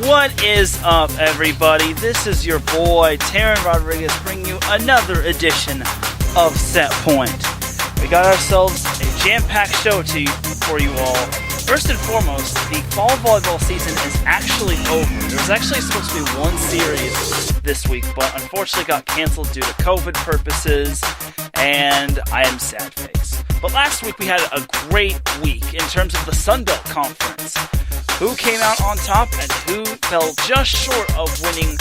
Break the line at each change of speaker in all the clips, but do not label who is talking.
What is up, everybody? This is your boy, Teran Rodriguez, bringing you another edition of Set Point. We got ourselves a jam-packed show for you all. First and foremost, the fall volleyball season is actually over. There was actually supposed to be one series this week, but unfortunately got canceled due to COVID purposes, and I am sad face. But last week we had a great week in terms of the Sun Belt Conference. Who came out on top and who fell just short of winning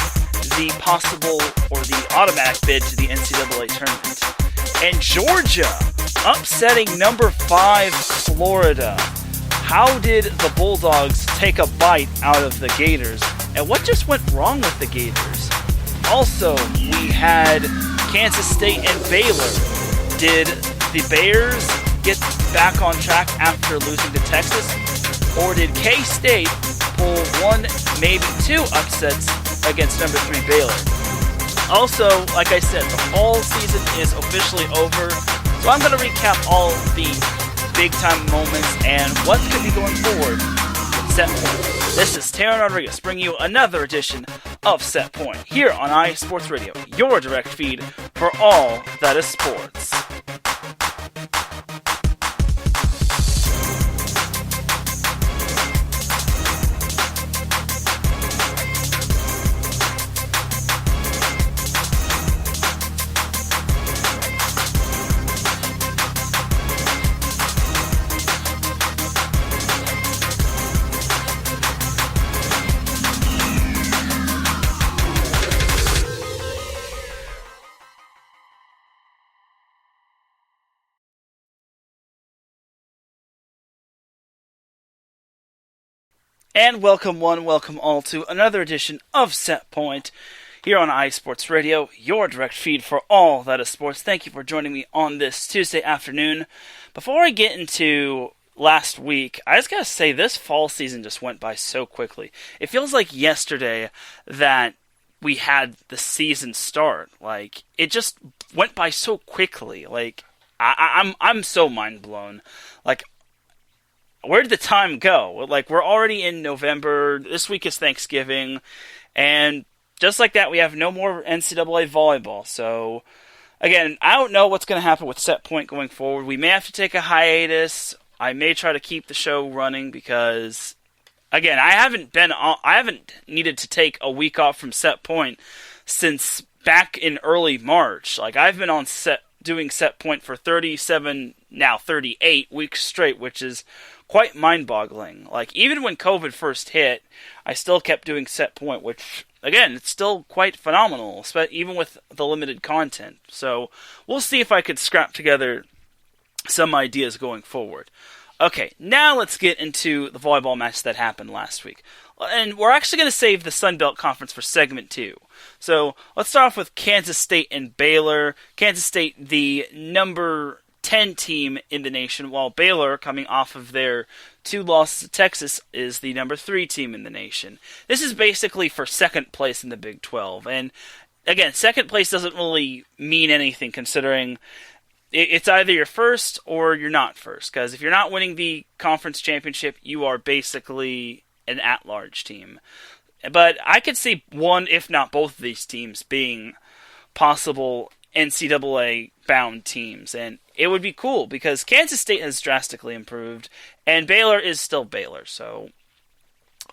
the possible or the automatic bid to the NCAA tournament. And Georgia upsetting number 5 Florida. How did the Bulldogs take a bite out of the Gators? And what just went wrong with the Gators? Also, we had Kansas State and Baylor. Did the Bears get back on track after losing to Texas? Or did K-State pull one, maybe 2 upsets against number 3 Baylor? Also, like I said, the fall season is officially over, so I'm going to recap all the big-time moments and what could be going forward with Set Point. This is Teran Rodriguez bringing you another edition of Set Point here on iSports Radio, your direct feed for all that is sports. And welcome one, welcome all to another edition of Set Point here on iSports Radio, your direct feed for all that is sports. Thank you for joining me on this Tuesday afternoon. Before I get into last week, I just gotta say this fall season just went by so quickly. It feels like yesterday that we had the season start. Like, it just went by so quickly. Like, I'm so mind blown. Like, where did the time go? Like, we're already in November. This week is Thanksgiving. And just like that, we have no more NCAA volleyball. So, again, I don't know what's going to happen with Set Point going forward. We may have to take a hiatus. I may try to keep the show running because, again, I haven't needed to take a week off from Set Point since back in early March. Like, I've been on doing Set Point for 37, now 38 weeks straight, which is quite mind-boggling. Like, even when COVID first hit, I still kept doing Set Point, which, again, it's still quite phenomenal, even with the limited content. So, we'll see if I could scrap together some ideas going forward. Okay, now let's get into the volleyball match that happened last week. And we're actually going to save the Sun Belt Conference for segment 2. So, let's start off with Kansas State and Baylor. Kansas State, the number 10 team in the nation, while Baylor, coming off of their 2 losses to Texas, is the number 3 team in the nation. This is basically for second place in the Big 12. And again, second place doesn't really mean anything considering it's either you're first or you're not first. Because if you're not winning the conference championship, you are basically an at-large team. But I could see one, if not both of these teams being possible NCAA-bound teams. And it would be cool because Kansas State has drastically improved, and Baylor is still Baylor, so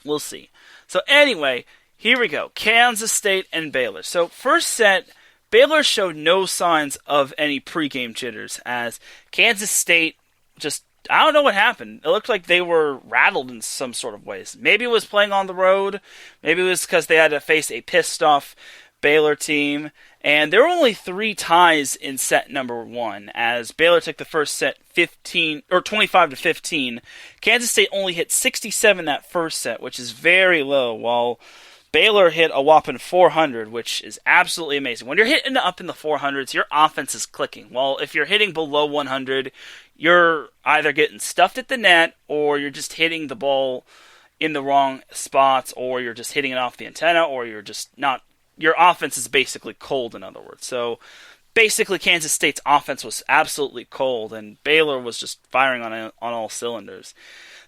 we'll see. So anyway, here we go. Kansas State and Baylor. So first set, Baylor showed no signs of any pregame jitters as Kansas State just, I don't know what happened. It looked like they were rattled in some sort of ways. Maybe it was playing on the road. Maybe it was because they had to face a pissed-off Baylor team. And there were only 3 ties in set number 1, as Baylor took the first set 25-15. Kansas State only hit 67 that first set, which is very low, while Baylor hit a whopping 400, which is absolutely amazing. When you're hitting up in the 400s, your offense is clicking. Well, if you're hitting below 100, you're either getting stuffed at the net, or you're just hitting the ball in the wrong spots, or you're just hitting it off the antenna, or you're just not. Your offense is basically cold, in other words. So basically Kansas State's offense was absolutely cold, and Baylor was just firing on all cylinders.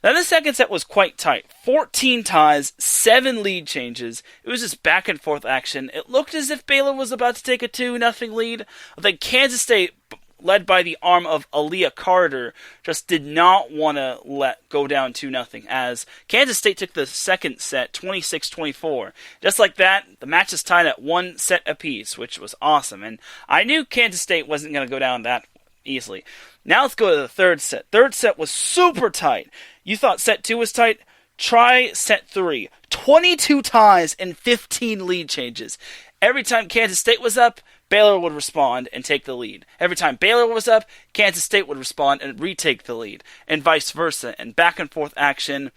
Then the second set was quite tight. 14 ties, 7 lead changes. It was just back and forth action. It looked as if Baylor was about to take a 2-0 lead. But then Kansas State, led by the arm of Aaliyah Carter, just did not want to let go down 2-0, as Kansas State took the second set 26-24. Just like that, the match is tied at 1 set apiece, which was awesome. And I knew Kansas State wasn't going to go down that easily. Now let's go to the third set. Third set was super tight. You thought set 2 was tight? Try set 3. 22 ties and 15 lead changes. Every time Kansas State was up, Baylor would respond and take the lead. Every time Baylor was up, Kansas State would respond and retake the lead, and vice versa, and back and forth action.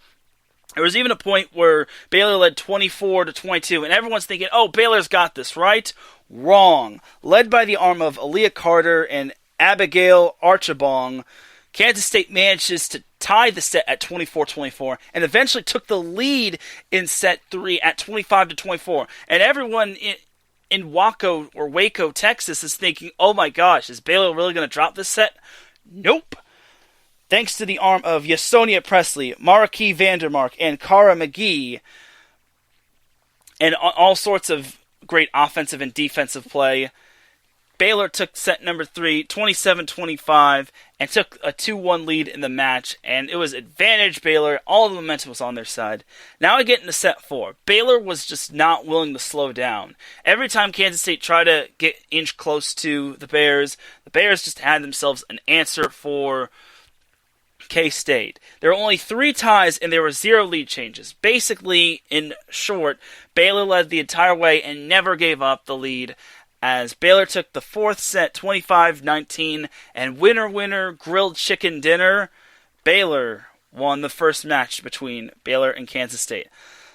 There was even a point where Baylor led 24-22, and everyone's thinking, oh, Baylor's got this, right? Wrong. Led by the arm of Aaliyah Carter and Abigail Archibong, Kansas State manages to tie the set at 24-24 and eventually took the lead in set 3 at 25-24. And everyone in Waco, Texas is thinking, oh my gosh, is Baylor really going to drop this set? Nope. Thanks to the arm of Yasonia Presley, Maraki Vandermark, and Cara McGee, and all sorts of great offensive and defensive play, Baylor took set number 3, 27-25, and took a 2-1 lead in the match, and it was advantage Baylor. All the momentum was on their side. Now I get into set 4. Baylor was just not willing to slow down. Every time Kansas State tried to inch close to the Bears just had themselves an answer for K-State. There were only 3 ties, and there were 0 lead changes. Basically, in short, Baylor led the entire way and never gave up the lead, as Baylor took the 4th set 25-19, and winner, grilled chicken dinner, Baylor won the first match between Baylor and Kansas State.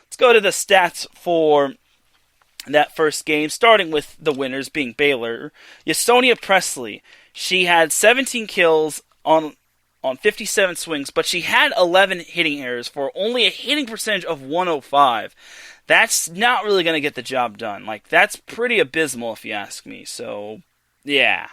Let's go to the stats for that first game, starting with the winners being Baylor. Yasonia Presley, she had 17 kills on 57 swings, but she had 11 hitting errors for only a hitting percentage of 105. That's not really going to get the job done. That's pretty abysmal if you ask me. So, yeah.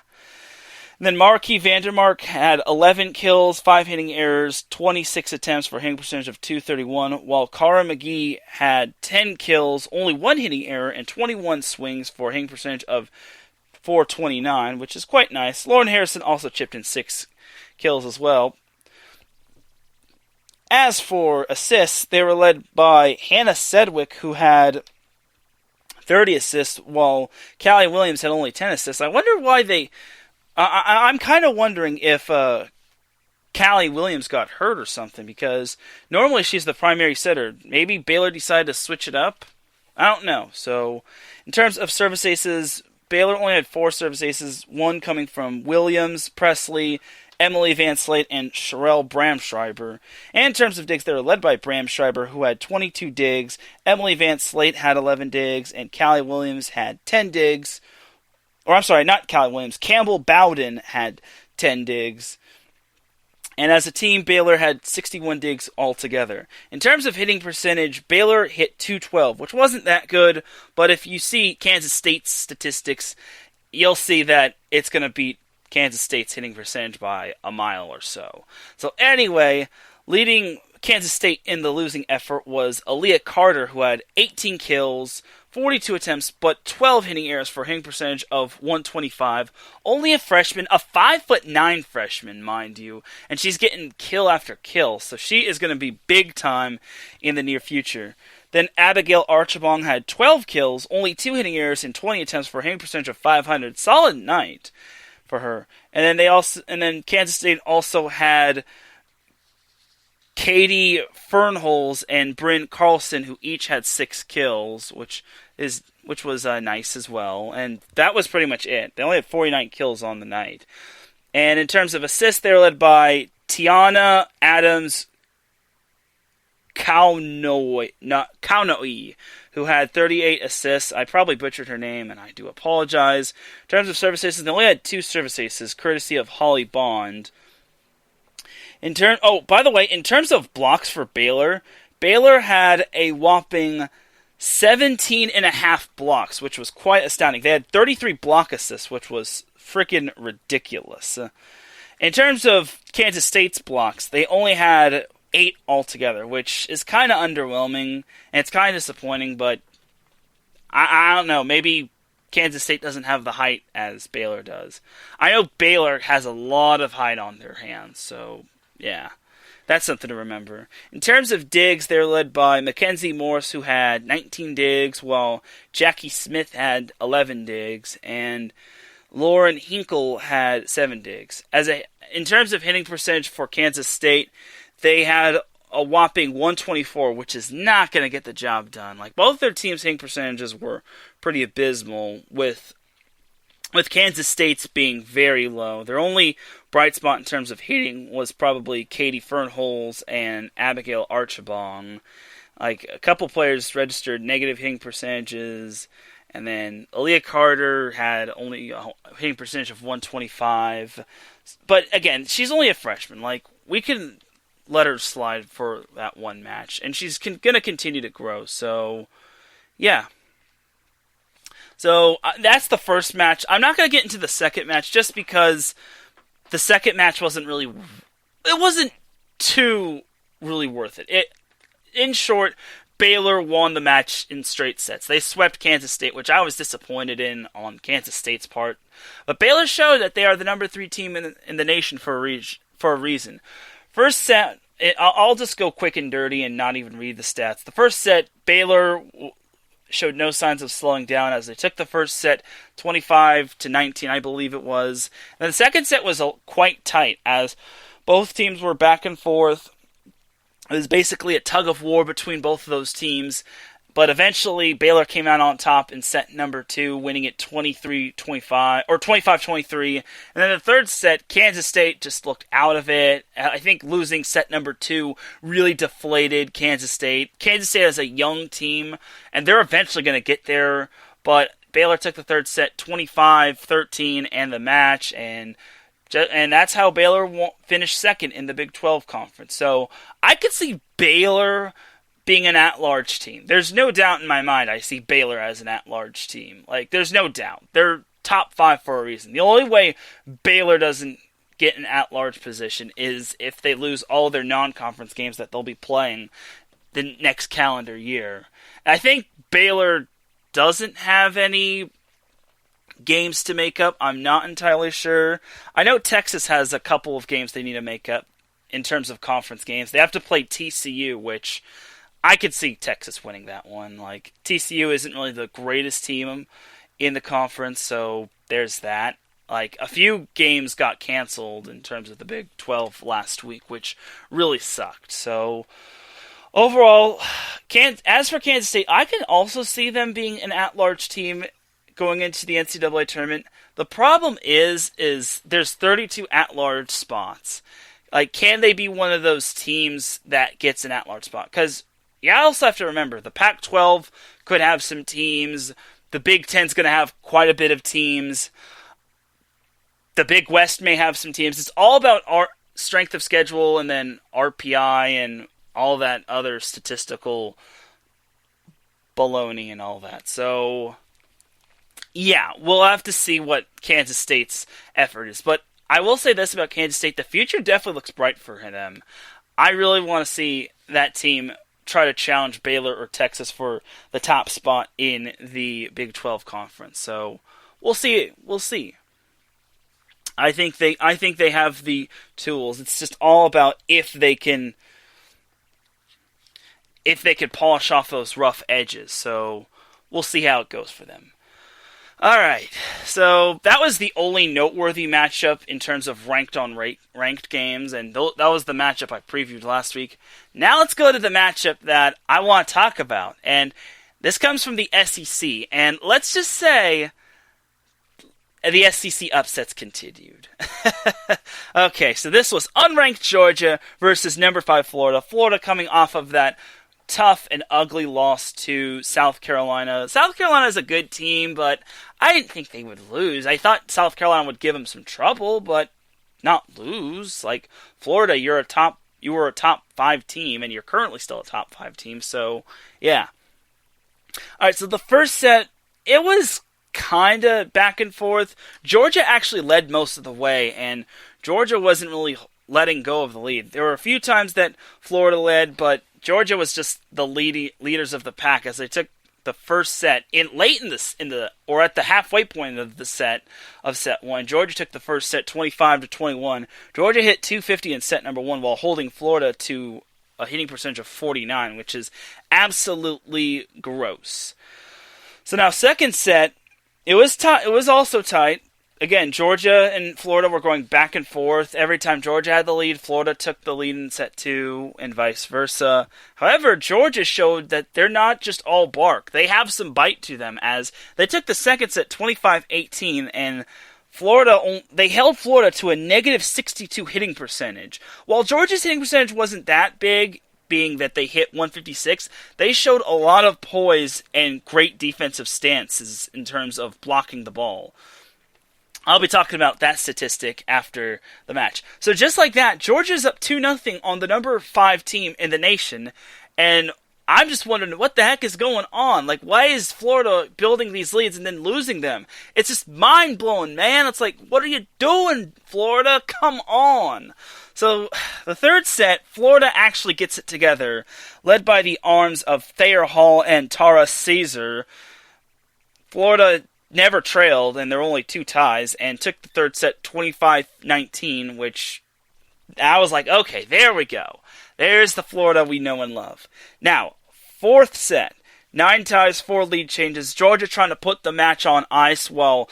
And then Maraki Vandermark had 11 kills, 5 hitting errors, 26 attempts for a hitting percentage of 231, while Cara McGee had 10 kills, only 1 hitting error, and 21 swings for a hitting percentage of 429, which is quite nice. Lauren Harrison also chipped in 6 kills as well. As for assists, they were led by Hannah Sedgwick, who had 30 assists, while Callie Williams had only 10 assists. I wonder why they... I'm kind of wondering if Callie Williams got hurt or something, because normally she's the primary setter. Maybe Baylor decided to switch it up? I don't know. So, in terms of service aces, Baylor only had 4 service aces, 1 coming from Williams, Presley, Emily Van Slate, and Sherelle Bramschreiber. And in terms of digs, they were led by Bramschreiber, who had 22 digs. Emily Van Slate had 11 digs, and Callie Williams had 10 digs. Or, I'm sorry, not Callie Williams. Campbell Bowden had 10 digs. And as a team, Baylor had 61 digs altogether. In terms of hitting percentage, Baylor hit .212, which wasn't that good, but if you see Kansas State's statistics, you'll see that it's going to beat Kansas State's hitting percentage by a mile or so. So anyway, leading Kansas State in the losing effort was Aaliyah Carter, who had 18 kills, 42 attempts, but 12 hitting errors for a hitting percentage of 125. Only a freshman, a 5'9" freshman, mind you, and she's getting kill after kill, so she is going to be big time in the near future. Then Abigail Archibong had 12 kills, only 2 hitting errors, and 20 attempts for a hitting percentage of 500. Solid night for her. And then Kansas State also had Katie Fernholz and Bryn Carlson, who each had 6 kills, which was nice as well. And that was pretty much it. They only had 49 kills on the night. And in terms of assists, they were led by Tiana Adams Kaunoi, who had 38 assists. I probably butchered her name, and I do apologize. In terms of service aces, they only had 2 service aces, courtesy of Holly Bond. By the way, in terms of blocks for Baylor, Baylor had a whopping 17 and a half blocks, which was quite astounding. They had 33 block assists, which was freaking ridiculous. In terms of Kansas State's blocks, they only had 8 altogether, which is kind of underwhelming, and it's kind of disappointing, but I don't know, maybe Kansas State doesn't have the height as Baylor does. I know Baylor has a lot of height on their hands, so yeah, that's something to remember. In terms of digs, they're led by Mackenzie Morse, who had 19 digs, while Jackie Smith had 11 digs, and Lauren Hinkle had 7 digs. In terms of hitting percentage for Kansas State, they had a whopping 124, which is not going to get the job done. Like, both their teams' hitting percentages were pretty abysmal, with Kansas State's being very low. Their only bright spot in terms of hitting was probably Katie Fernholz and Abigail Archibong. Like, a couple players registered negative hitting percentages, and then Aaliyah Carter had only a hitting percentage of 125. But again, she's only a freshman. Like, we can let her slide for that one match, and she's going to continue to grow. So, yeah. So, that's the first match. I'm not going to get into the second match, just because the second match wasn't too really worth it. In short, Baylor won the match in straight sets. They swept Kansas State, which I was disappointed in on Kansas State's part. But Baylor showed that they are the number 3 team in the nation for a reason. First set, I'll just go quick and dirty and not even read the stats. The first set, Baylor showed no signs of slowing down as they took the first set 25-19, I believe it was. And the second set was quite tight as both teams were back and forth. It was basically a tug of war between both of those teams. But eventually, Baylor came out on top in set number 2, winning it 23-25, or 25-23. And then the third set, Kansas State just looked out of it. I think losing set number 2 really deflated Kansas State. Kansas State is a young team, and they're eventually going to get there. But Baylor took the third set 25-13 and the match, and that's how Baylor finished second in the Big 12 conference. So I could see Baylor being an at-large team. There's no doubt in my mind I see Baylor as an at-large team. Like, there's no doubt. They're top 5 for a reason. The only way Baylor doesn't get an at-large position is if they lose all their non-conference games that they'll be playing the next calendar year. And I think Baylor doesn't have any games to make up. I'm not entirely sure. I know Texas has a couple of games they need to make up in terms of conference games. They have to play TCU, which I could see Texas winning that one. Like, TCU isn't really the greatest team in the conference, so there's that. Like, a few games got canceled in terms of the Big 12 last week, which really sucked. So, overall, as for Kansas State, I can also see them being an at-large team going into the NCAA tournament. The problem is there's 32 at-large spots. Like, can they be one of those teams that gets an at-large spot? Because you also have to remember, the Pac-12 could have some teams. The Big Ten's going to have quite a bit of teams. The Big West may have some teams. It's all about our strength of schedule and then RPI and all that other statistical baloney and all that. So, yeah, we'll have to see what Kansas State's effort is. But I will say this about Kansas State. The future definitely looks bright for them. I really want to see that team try to challenge Baylor or Texas for the top spot in the Big 12 conference. So we'll see. We'll see. I think they have the tools. It's just all about if they can polish off those rough edges. So we'll see how it goes for them. All right, so that was the only noteworthy matchup in terms of ranked games, and that was the matchup I previewed last week. Now let's go to the matchup that I want to talk about, and this comes from the SEC, and let's just say the SEC upsets continued. Okay, so this was unranked Georgia versus number 5 Florida. Florida coming off of that tough and ugly loss to South Carolina. South Carolina is a good team, but I didn't think they would lose. I thought South Carolina would give them some trouble, but not lose. Like, Florida, you were a top 5 team, and you're currently still a top 5 team, so, yeah. All right, so the first set, it was kind of back and forth. Georgia actually led most of the way, and Georgia wasn't really letting go of the lead. There were a few times that Florida led, but Georgia was just the leaders of the pack as they took the first set late in the or at the halfway point of set 1. Georgia took the first set 25-21. Georgia hit 250 in set number 1 while holding Florida to a hitting percentage of 49, which is absolutely gross. So now second set, it was also tight. Again, Georgia and Florida were going back and forth. Every time Georgia had the lead, Florida took the lead in set 2, and vice versa. However, Georgia showed that they're not just all bark. They have some bite to them, as they took the second set 25-18, and they held Florida to a negative 62 hitting percentage. While Georgia's hitting percentage wasn't that big, being that they hit 156, they showed a lot of poise and great defensive stances in terms of blocking the ball. I'll be talking about that statistic after the match. So just like that, Georgia's up 2-0 on the number 5 team in the nation, and I'm just wondering what the heck is going on. Like, why is Florida building these leads and then losing them? It's just mind-blowing, man. It's like, what are you doing, Florida? Come on. So the third set, Florida actually gets it together, led by the arms of Thayer Hall and Tara Caesar. Florida never trailed, and there were only 2 ties, and took the third set 25-19, which I was like, okay, there we go. There's the Florida we know and love. Now, fourth set, 9 ties, 4 lead changes. Georgia trying to put the match on ice while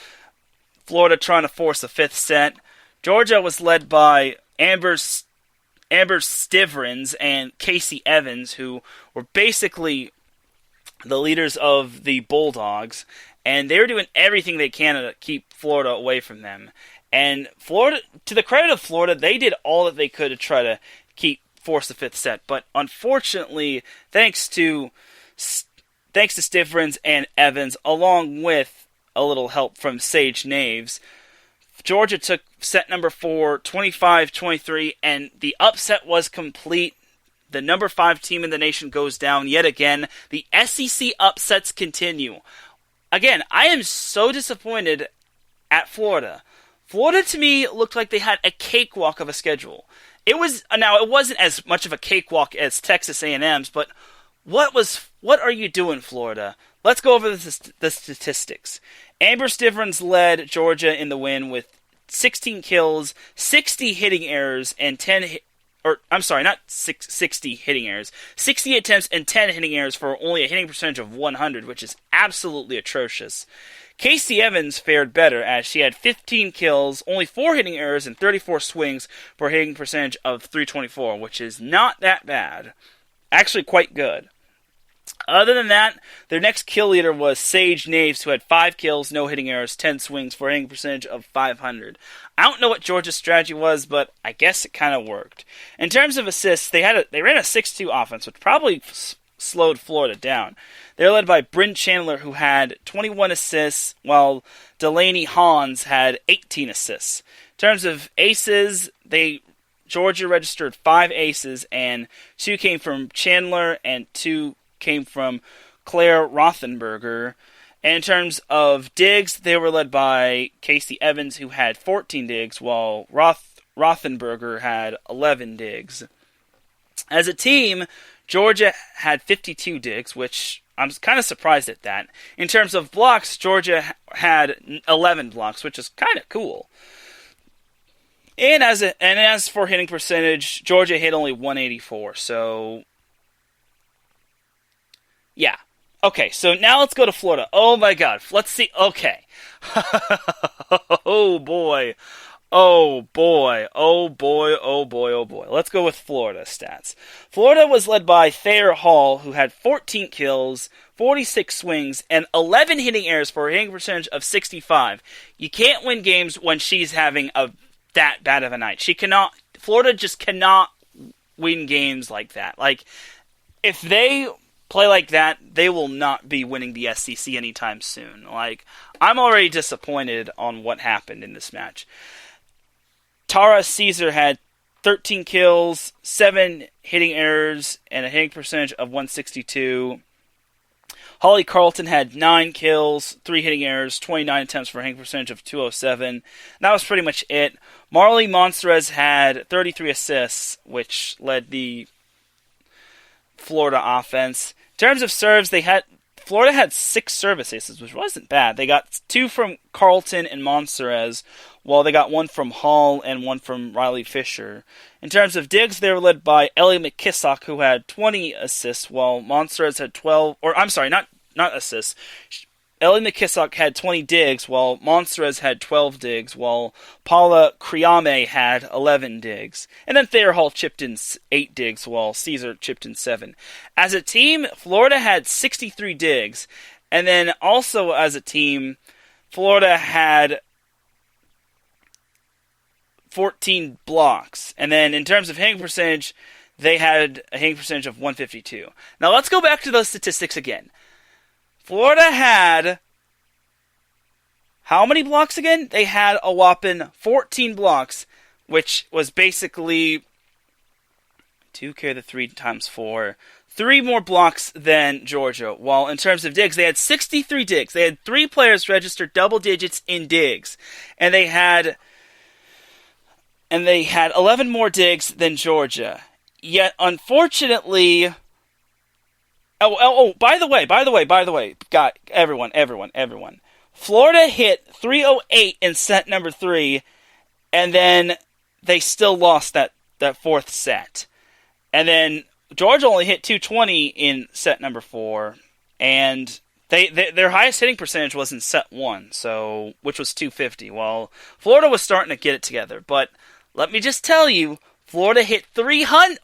Florida trying to force a fifth set. Georgia was led by Amber Stivrins and Casey Evans, who were basically the leaders of the Bulldogs, and they were doing everything they can to keep Florida away from them. And Florida, to the credit of Florida, they did all that they could to try to force the fifth set. But unfortunately, thanks to Stivrins and Evans, along with a little help from Sage Naves, Georgia took set number 4, 25-23, and the upset was complete. The number 5 team in the nation goes down yet again. The SEC upsets continue. Again, I am so disappointed at Florida. Florida, to me, looked like they had a cakewalk of a schedule. It wasn't as much of a cakewalk as Texas A&M's, but what are you doing, Florida? Let's go over the statistics. Amber Stivrins led Georgia in the win with 16 kills, 60 hitting errors, and 60 hitting errors. 60 attempts and 10 hitting errors for only a hitting percentage of 100, which is absolutely atrocious. Casey Evans fared better as she had 15 kills, only 4 hitting errors, and 34 swings for a hitting percentage of 324, which is not that bad. Actually quite good. Other than that, their next kill leader was Sage Naves, who had 5 kills, no hitting errors, 10 swings for a hitting percentage of 500. I don't know what Georgia's strategy was, but I guess it kind of worked. In terms of assists, they ran a 6-2 offense, which probably slowed Florida down. They're led by Bryn Chandler, who had 21 assists, while Delaney Hans had 18 assists. In terms of aces, Georgia registered 5 aces, and 2 came from Chandler, and 2 came from Claire Rothenberger. And in terms of digs, they were led by Casey Evans, who had 14 digs, while Rothenberger had 11 digs. As a team, Georgia had 52 digs, which I'm kind of surprised at that. In terms of blocks, Georgia had 11 blocks, which is kind of cool. And as for hitting percentage, Georgia hit only 184. So, yeah. Okay, so now let's go to Florida. Oh my God. Let's see. Okay. Oh boy. Oh boy. Oh boy. Oh boy. Oh boy. Let's go with Florida stats. Florida was led by Thayer Hall, who had 14 kills, 46 swings, and 11 hitting errors for a hitting percentage of 65. You can't win games when she's having that bad of a night. Florida just cannot win games like that. Like, if they play like that, they will not be winning the SEC anytime soon. Like, I'm already disappointed on what happened in this match. Tara Caesar had 13 kills, 7 hitting errors, and a hitting percentage of 162. Holly Carlton had 9 kills, 3 hitting errors, 29 attempts for a hitting percentage of .207. That was pretty much it. Marley Monserez had 33 assists, which led the Florida offense. In terms of serves, Florida had 6 service aces, which wasn't bad. They got 2 from Carlton and Monserez, while they got 1 from Hall and 1 from Riley Fisher. In terms of digs, they were led by Ellie McKissock, who had 20 assists, while Monserez had 12, or I'm sorry, not assists. Ellie McKissock had 20 digs, while Monserez had 12 digs, while Paula Kriame had 11 digs. And then Thayer Hall chipped in 8 digs, while Caesar chipped in 7. As a team, Florida had 63 digs. And then also as a team, Florida had 14 blocks. And then in terms of hitting percentage, they had a hitting percentage of 152. Now let's go back to those statistics again. Florida had how many blocks again? They had a whopping 14 blocks, which was basically 2 carry the 3 times 4. 3 more blocks than Georgia. While in terms of digs, they had 63 digs. They had 3 players register double digits in digs. And they had 11 more digs than Georgia. Yet, unfortunately, by the way, got everyone. Florida hit 308 in set number 3, and then they still lost that 4th set. And then Georgia only hit 220 in set number 4, and their highest hitting percentage was in set 1, which was 250. Well, Florida was starting to get it together, but let me just tell you, Florida hit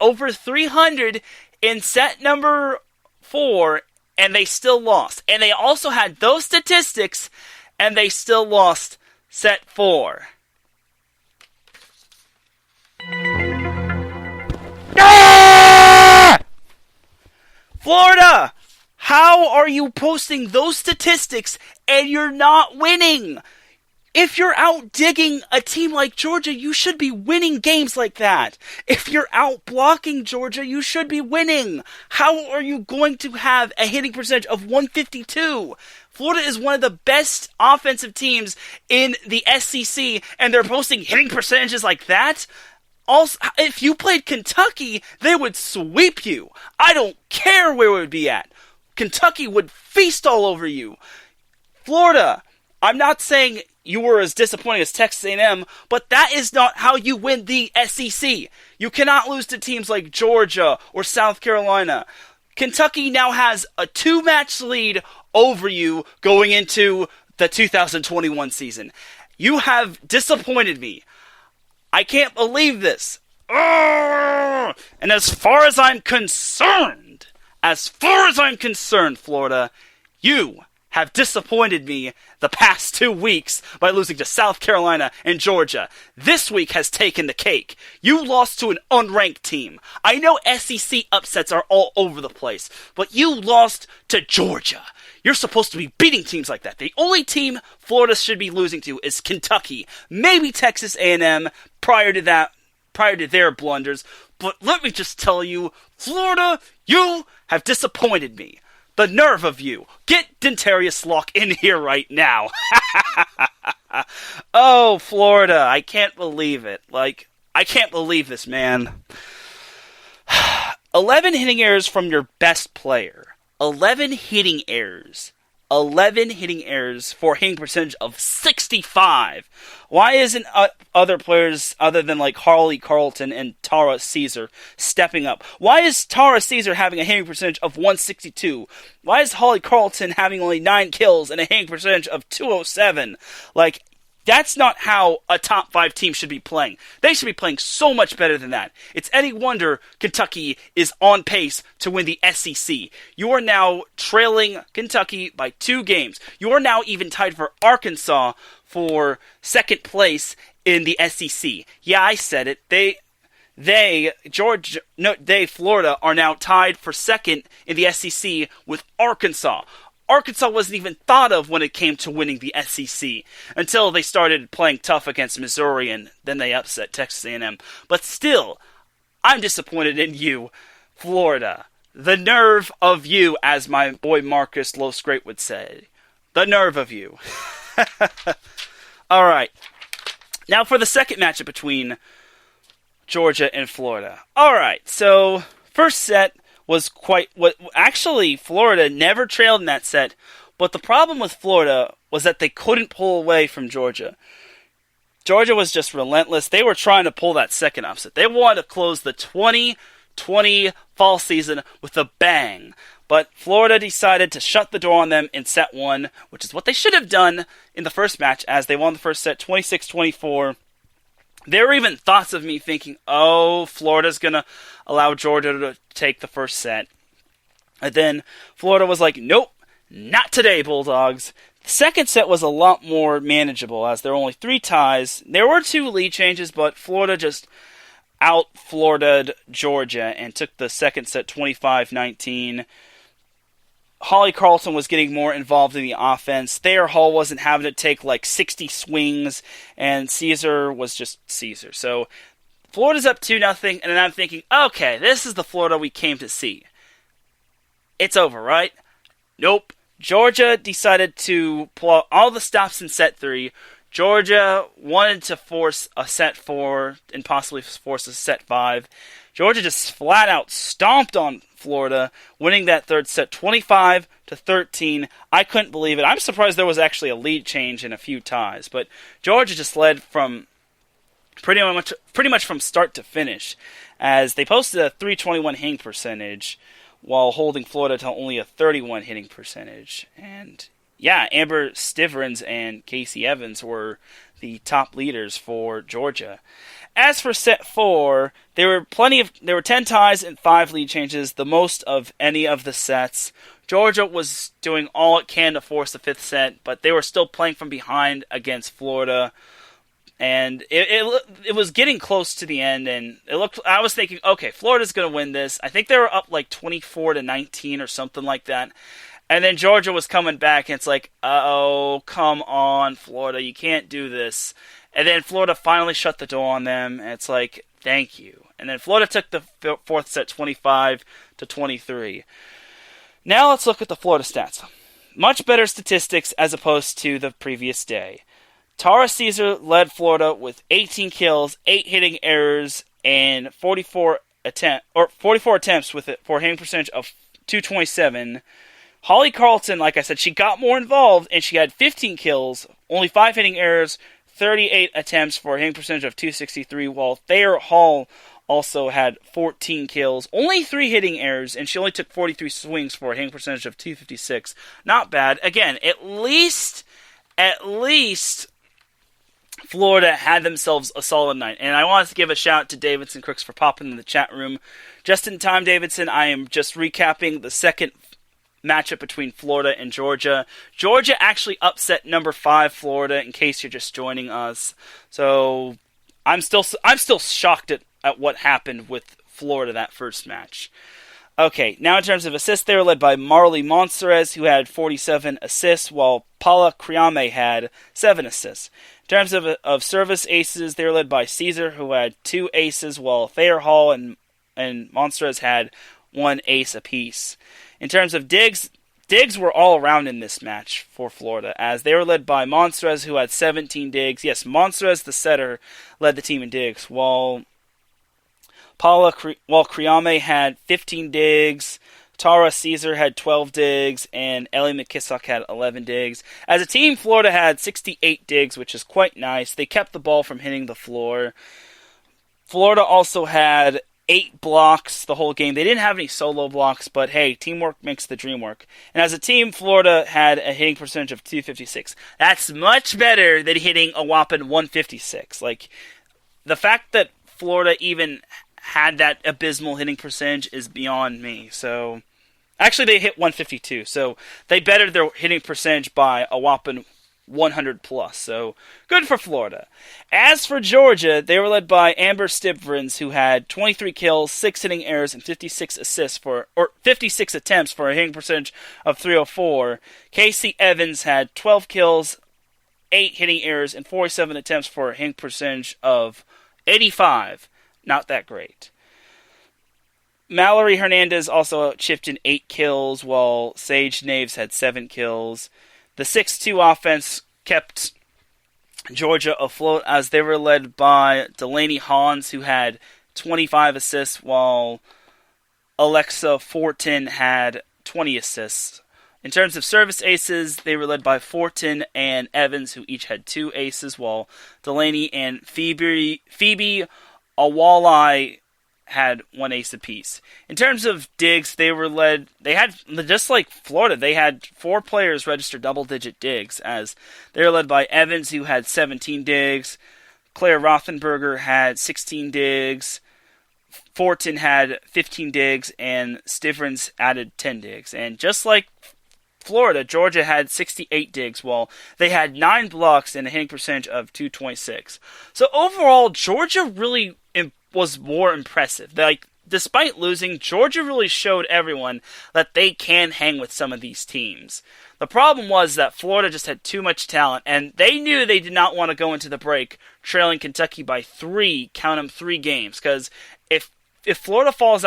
over 300 in set number 4, and they still lost. And they also had those statistics, and they still lost set 4. Ah! Florida, how are you posting those statistics and you're not winning? If you're out digging a team like Georgia, you should be winning games like that. If you're out blocking Georgia, you should be winning. How are you going to have a hitting percentage of 152? Florida is one of the best offensive teams in the SEC, and they're posting hitting percentages like that? Also, if you played Kentucky, they would sweep you. I don't care where it would be at. Kentucky would feast all over you. Florida, I'm not saying you were as disappointing as Texas A&M, but that is not how you win the SEC. You cannot lose to teams like Georgia or South Carolina. Kentucky now has a 2-match lead over you going into the 2021 season. You have disappointed me. I can't believe this. And as far as I'm concerned, Florida, you have disappointed me the past 2 weeks by losing to South Carolina and Georgia. This week has taken the cake. You lost to an unranked team. I know SEC upsets are all over the place, but you lost to Georgia. You're supposed to be beating teams like that. The only team Florida should be losing to is Kentucky. Maybe Texas A&M prior to their blunders. But let me just tell you, Florida, you have disappointed me. The nerve of you. Get Dentarius Locke in here right now. Oh, Florida. I can't believe it. I can't believe this, man. 11 hitting errors from your best player. 11 hitting errors. 11 hitting errors for a hitting percentage of 65. Why isn't other players other than like Harley Carlton and Tara Caesar stepping up? Why is Tara Caesar having a hitting percentage of 162? Why is Harley Carlton having only 9 kills and a hitting percentage of 207? That's not how a top 5 team should be playing. They should be playing so much better than that. It's any wonder Kentucky is on pace to win the SEC. You are now trailing Kentucky by 2 games. You are now even tied for Arkansas for second place in the SEC. Yeah, I said it. Florida are now tied for second in the SEC with Arkansas. Arkansas wasn't even thought of when it came to winning the SEC until they started playing tough against Missouri, and then they upset Texas A&M. But still, I'm disappointed in you, Florida. The nerve of you, as my boy Marcus Losgreat would say. The nerve of you. All right. Now for the second matchup between Georgia and Florida. All right. So first set was actually Florida never trailed in that set, but the problem with Florida was that they couldn't pull away from Georgia. Georgia was just relentless. They were trying to pull that second upset. They wanted to close the 2020 fall season with a bang. But Florida decided to shut the door on them in set one, which is what they should have done in the first match, as they won the first set 26-24. There were even thoughts of me thinking, oh, Florida's going to allow Georgia to take the first set. And then Florida was like, nope, not today, Bulldogs. The second set was a lot more manageable, as there were only 3 ties. There were 2 lead changes, but Florida just out-Florida'd Georgia and took the second set 25-19. Holly Carlton was getting more involved in the offense. Thayer Hall wasn't having to take like 60 swings, and Caesar was just Caesar. So Florida's up 2-0, and then I'm thinking, okay, this is the Florida we came to see. It's over, right? Nope. Georgia decided to pull out all the stops in set 3. Georgia wanted to force a set 4 and possibly force a set 5. Georgia just flat out stomped on Florida, winning that third set 25-13. I couldn't believe it. I'm surprised there was actually a lead change and a few ties, but Georgia just led from pretty much from start to finish, as they posted a .321 hitting percentage while holding Florida to only a 31 hitting percentage. And yeah, Amber Stivrins and Casey Evans were the top leaders for Georgia. As for set 4, there were 10 ties and 5 lead changes, the most of any of the sets. Georgia was doing all it can to force the 5th set, but they were still playing from behind against Florida. And it was getting close to the end, and I was thinking, okay, Florida's going to win this. I think they were up like 24-19 or something like that. And then Georgia was coming back, and it's like, oh, come on, Florida, you can't do this. And then Florida finally shut the door on them, and it's like, thank you. And then Florida took the 4th set 25-23. Now let's look at the Florida stats. Much better statistics as opposed to the previous day. Tara Caesar led Florida with 18 kills, 8 hitting errors, and 44 attempts for a hitting percentage of .227. Holly Carlton, like I said, she got more involved, and she had 15 kills, only 5 hitting errors, 38 attempts for a hitting percentage of .263, while Thayer Hall also had 14 kills, only 3 hitting errors, and she only took 43 swings for a hitting percentage of .256. Not bad. Again, at least Florida had themselves a solid night. And I wanted to give a shout out to Davidson Crooks for popping in the chat room. Just in time, Davidson, I am just recapping the second matchup between Florida and Georgia. Georgia actually upset number 5 Florida, in case you're just joining us. So I'm still shocked at what happened with Florida that first match. Okay, now in terms of assists, they were led by Marley Monserez, who had 47 assists, while Paula Criame had 7 assists. In terms of service aces, they were led by Caesar, who had 2 aces, while Thayer Hall and Monserez had 1 ace apiece. In terms of digs were all around in this match for Florida, as they were led by Monserez, who had 17 digs. Yes, Monserez, the setter, led the team in digs, while Criame had 15 digs, Tara Caesar had 12 digs, and Ellie McKissock had 11 digs. As a team, Florida had 68 digs, which is quite nice. They kept the ball from hitting the floor. Florida also had 8 blocks the whole game. They didn't have any solo blocks, but hey, teamwork makes the dream work. And as a team, Florida had a hitting percentage of .256. That's much better than hitting a whopping .156. Like, the fact that Florida even had that abysmal hitting percentage is beyond me. So, actually they hit .152, so they bettered their hitting percentage by a whopping 100 plus. So, good for Florida. As for Georgia, they were led by Amber Stivrins, who had 23 kills, 6 hitting errors, and 56 attempts for a hitting percentage of .304. Casey Evans had 12 kills, 8 hitting errors, and 47 attempts for a hitting percentage of 85. Not that great. Mallory Hernandez also chipped in 8 kills, while Sage Naves had 7 kills. The 6-2 offense kept Georgia afloat as they were led by Delaney Hans, who had 25 assists, while Alexa Fortin had 20 assists. In terms of service aces, they were led by Fortin and Evans, who each had 2 aces, while Delaney and Phoebe Awalai had 1 ace apiece. In terms of digs, they had, just like Florida, they had 4 players register double-digit digs, as they were led by Evans, who had 17 digs, Claire Rothenberger had 16 digs, Fortin had 15 digs, and Stivrins added 10 digs. And just like Florida, Georgia had 68 digs, while they had 9 blocks and a hitting percentage of .226. So overall, Georgia really was more impressive. Despite losing, Georgia really showed everyone that they can hang with some of these teams. The problem was that Florida just had too much talent, and they knew they did not want to go into the break trailing Kentucky by 3 games, because if Florida falls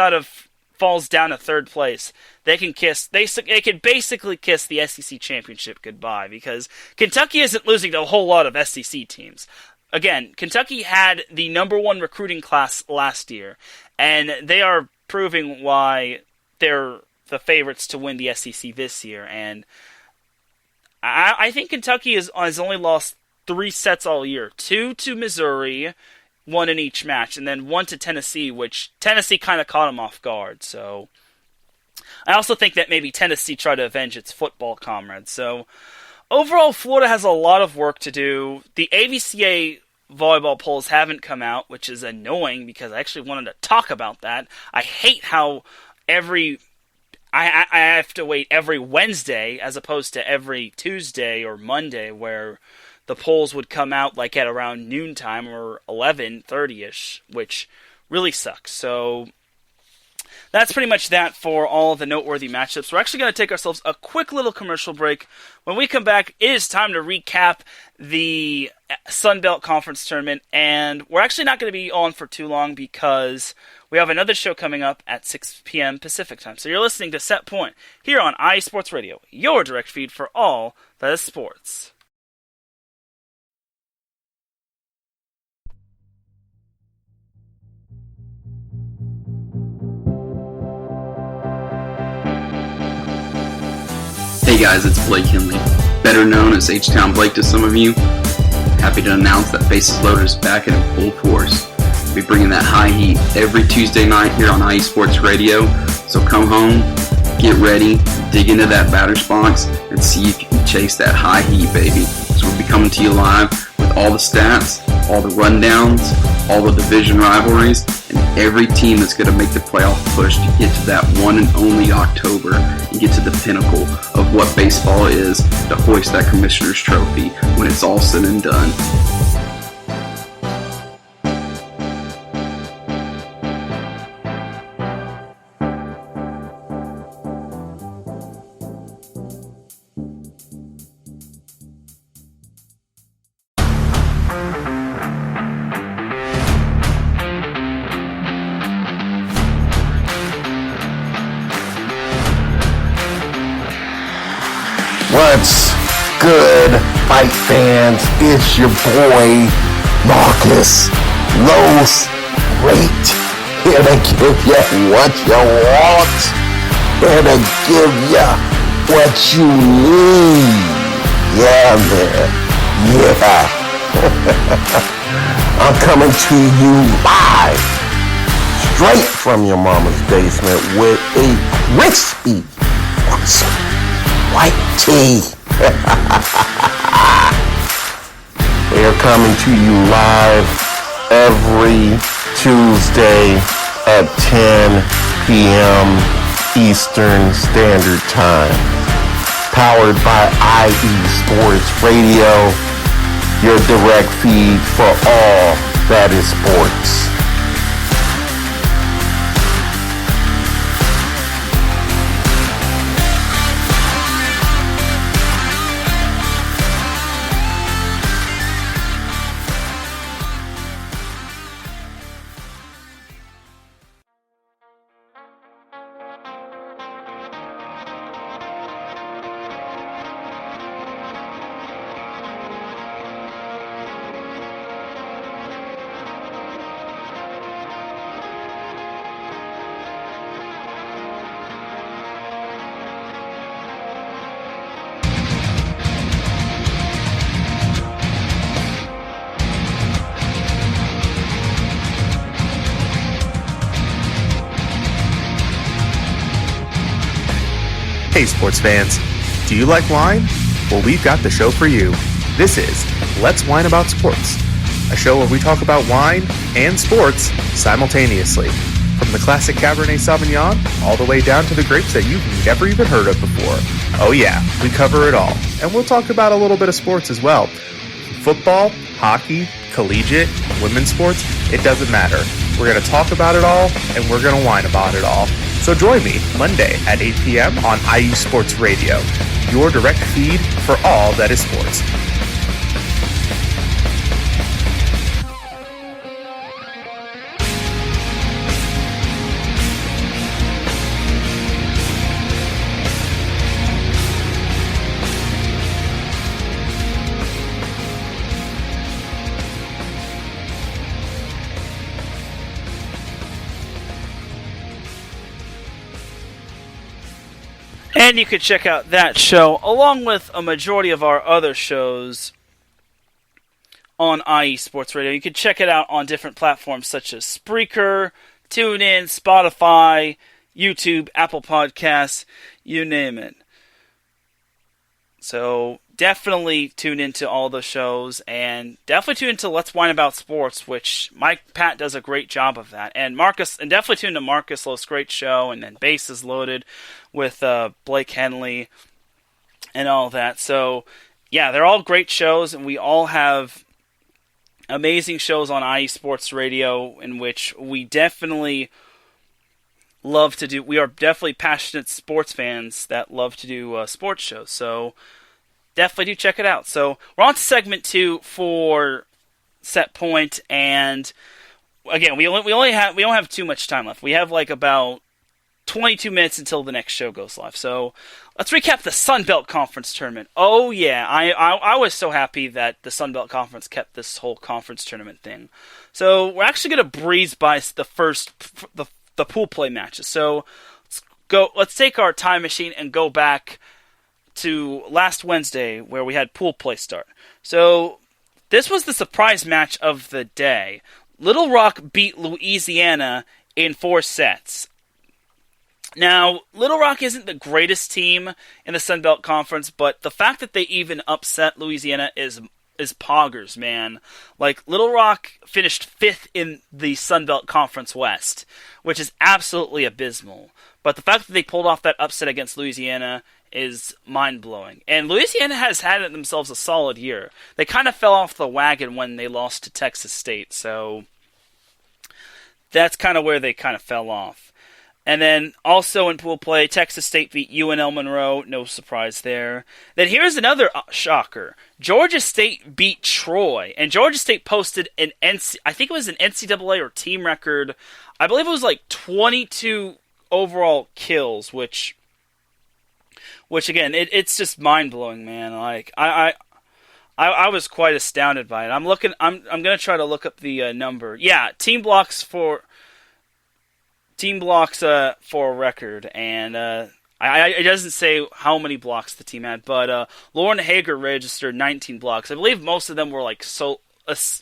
down to third place, they can basically kiss the SEC championship goodbye, because Kentucky isn't losing to a whole lot of SEC teams. Again, Kentucky had the number 1 recruiting class last year, and they are proving why they're the favorites to win the SEC this year. And I think Kentucky has only lost 3 sets all year. 2 to Missouri, 1 in each match, and then 1 to Tennessee, which Tennessee kind of caught them off guard. So I also think that maybe Tennessee tried to avenge its football comrades. So overall, Florida has a lot of work to do. The AVCA volleyball polls haven't come out, which is annoying because I actually wanted to talk about that. I hate how I have to wait every Wednesday as opposed to every Tuesday or Monday, where the polls would come out like at around noontime or 11:30ish, which really sucks. So that's pretty much that for all of the noteworthy matchups. We're actually going to take ourselves a quick little commercial break. When we come back, it is time to recap the Sun Belt Conference Tournament, and we're actually not going to be on for too long because we have another show coming up at 6 p.m. Pacific time. So you're listening to Set Point here on iSports Radio, your direct feed for all that is sports.
Hey guys, it's Blake Henley, better known as H-Town Blake to some of you. Happy to announce that Bases Loaded is back in full force. We'll be bringing that high heat every Tuesday night here on iSports Radio. So come home, get ready, dig into that batter's box, and see if you can chase that high heat, baby. So we'll be coming to you live with all the stats, all the rundowns, all the division rivalries, and every team that's going to make the playoff push to get to that one and only October and get to the pinnacle of what baseball is, to hoist that Commissioner's Trophy when it's all said and done.
What's good, fight fans? It's your boy, Marcus Los Great, here to give you what you want, here to give you what you need. Yeah, man. Yeah. I'm coming to you live, straight from your mama's basement with a crispy, awesome white tea. We are coming to you live every Tuesday at 10 p.m. Eastern Standard Time. Powered by IE Sports Radio, your direct feed for all that is sports.
Hey sports fans, do you like wine? Well, we've got the show for you. This is Let's Wine About Sports, a show where we talk about wine and sports simultaneously. From the classic Cabernet Sauvignon all the way down to the grapes that you've never even heard of before. Oh yeah, we cover it all. And we'll talk about a little bit of sports as well. Football, hockey, collegiate, women's sports, it doesn't matter. We're going to talk about it all, and we're going to whine about it all. So join me Monday at 8 p.m. on IU Sports Radio, your direct feed for all that is sports.
And you can check out that show, along with a majority of our other shows on IE Sports Radio. You can check it out on different platforms such as Spreaker, TuneIn, Spotify, YouTube, Apple Podcasts, you name it. So definitely tune into all the shows, and definitely tune into Let's Whine About Sports, which Mike Pat does a great job of that. And definitely tune to Marcus Lowe's great show, and then Bases Loaded with Blake Henley and all that. So yeah, they're all great shows, and we all have amazing shows on IE Sports Radio, in which we definitely love to do. We are definitely passionate sports fans that love to do sports shows. So definitely do check it out. So we're on to segment 2 for Set Point, and again, we don't have too much time left. We have like about 22 minutes until the next show goes live. So let's recap the Sun Belt Conference tournament. Oh yeah, I was so happy that the Sun Belt Conference kept this whole conference tournament thing. So we're actually going to breeze by the pool play matches. So let's take our time machine and go back to last Wednesday, where we had pool play start. So this was the surprise match of the day. Little Rock beat Louisiana in 4 sets. Now, Little Rock isn't the greatest team in the Sun Belt Conference, but the fact that they even upset Louisiana is poggers, man. Like, Little Rock finished 5th in the Sun Belt Conference West, which is absolutely abysmal. But the fact that they pulled off that upset against Louisiana is mind-blowing. And Louisiana has had themselves a solid year. They kind of fell off the wagon when they lost to Texas State, so that's kind of where they kind of fell off. And then also in pool play, Texas State beat UNL Monroe. No surprise there. Then here's another shocker. Georgia State beat Troy. And Georgia State posted I think it was an NCAA or team record. I believe it was like 22 overall kills, which again, it's just mind-blowing, man. Like, I was quite astounded by it. I'm going to try to look up the number. Yeah, team blocks for a record, and it doesn't say how many blocks the team had, but Lauren Hager registered 19 blocks. I believe most of them were like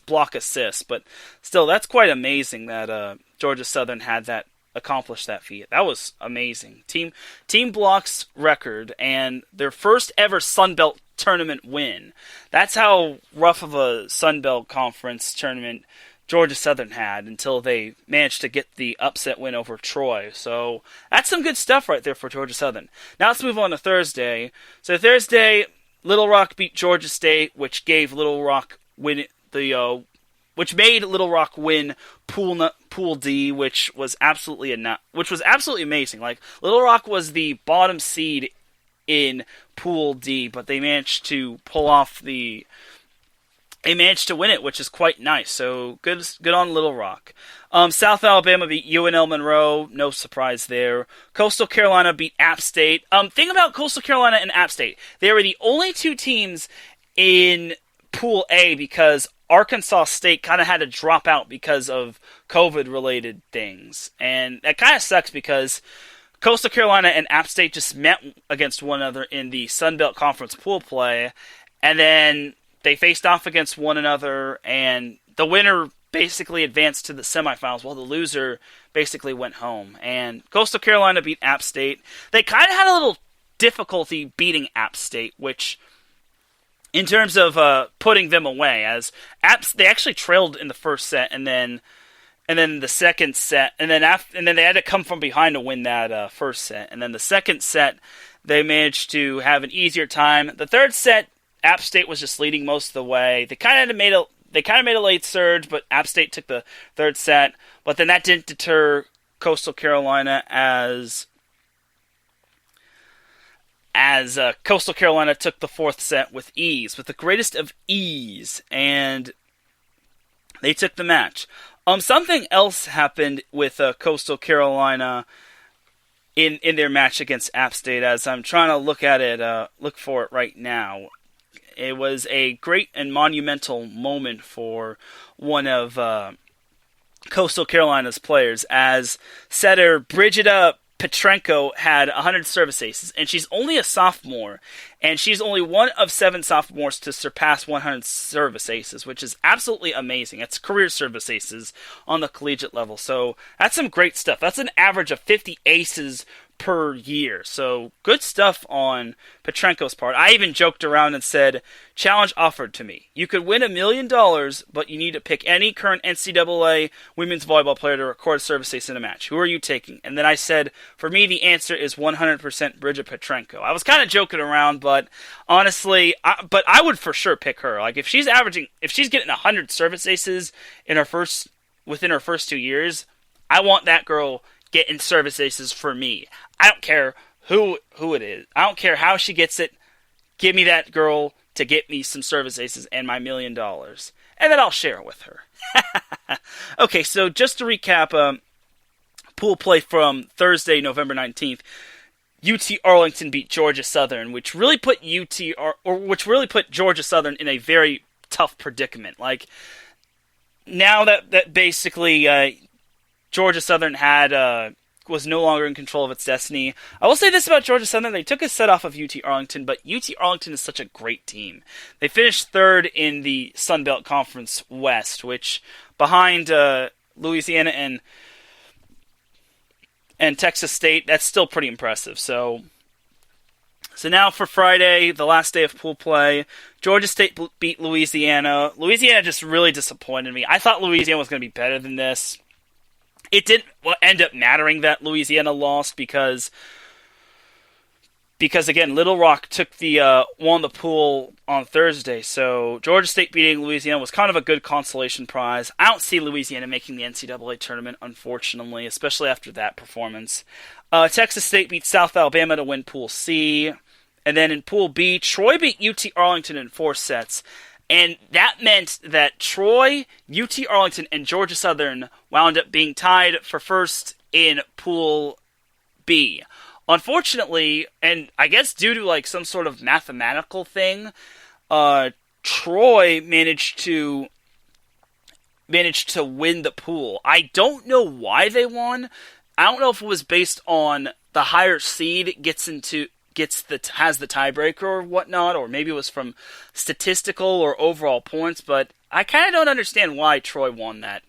block assists, but still, that's quite amazing that Georgia Southern had accomplished that feat. That was amazing. Team blocks record, and their first ever Sun Belt tournament win. That's how rough of a Sun Belt Conference tournament Georgia Southern had until they managed to get the upset win over Troy. So that's some good stuff right there for Georgia Southern. Now let's move on to Thursday. So Thursday, Little Rock beat Georgia State, which made Little Rock win Pool D, which was absolutely amazing. Like, Little Rock was the bottom seed in Pool D, but they managed to win it, which is quite nice. So good on Little Rock. South Alabama beat UNL Monroe. No surprise there. Coastal Carolina beat App State. Thing about Coastal Carolina and App State, they were the only 2 teams in Pool A because Arkansas State kind of had to drop out because of COVID-related things. And that kind of sucks because Coastal Carolina and App State just met against one another in the Sun Belt Conference pool play, and then they faced off against one another, and the winner basically advanced to the semifinals, while the loser basically went home. And Coastal Carolina beat App State. They kind of had a little difficulty beating App State, which, in terms of putting them away, as they actually trailed in the first set, and then the second set, and then they had to come from behind to win that first set, and then the second set they managed to have an easier time. The third set, App State was just leading most of the way. They kind of made a late surge, but App State took the third set. But then that didn't deter Coastal Carolina as Coastal Carolina took the fourth set with the greatest of ease, and they took the match. Something else happened with Coastal Carolina in their match against App State, as I'm trying to look for it right now. It was a great and monumental moment for one of Coastal Carolina's players, as setter Brigida Petrenko had 100 service aces, and she's only a sophomore, and she's only one of 7 sophomores to surpass 100 service aces, which is absolutely amazing. That's career service aces on the collegiate level, so that's some great stuff. That's an average of 50 aces per year, so good stuff on Petrenko's part. I even joked around and said, challenge offered to me. You could win $1 million, but you need to pick any current NCAA women's volleyball player to record a service ace in a match. Who are you taking? And then I said, for me, the answer is 100% Bridget Petrenko. I was kind of joking around, but honestly, I would for sure pick her. Like, if she's getting 100 service aces within her first 2 years, I want that girl getting service aces for me. I don't care who it is. I don't care how she gets it. Give me that girl to get me some service aces and my $1 million. And then I'll share it with her. Okay, so just to recap, pool play from Thursday, November 19th. UT Arlington beat Georgia Southern, which really put Georgia Southern in a very tough predicament. Like, now that basically Georgia Southern was no longer in control of its destiny. I will say this about Georgia Southern. They took a set off of UT Arlington, but UT Arlington is such a great team. They finished third in the Sun Belt Conference West, which behind Louisiana and Texas State, that's still pretty impressive. So now for Friday, the last day of pool play, Georgia State beat Louisiana. Louisiana just really disappointed me. I thought Louisiana was going to be better than this. It didn't end up mattering that Louisiana lost because again, Little Rock won the pool on Thursday. So Georgia State beating Louisiana was kind of a good consolation prize. I don't see Louisiana making the NCAA tournament, unfortunately, especially after that performance. Texas State beat South Alabama to win Pool C. And then in Pool B, Troy beat UT Arlington in 4 sets. And that meant that Troy, UT Arlington, and Georgia Southern wound up being tied for first in Pool B. Unfortunately, and I guess due to like some sort of mathematical thing, Troy managed to win the pool. I don't know why they won. I don't know if it was based on the higher seed has the tiebreaker or whatnot, or maybe it was from statistical or overall points, but I kind of don't understand why Troy won that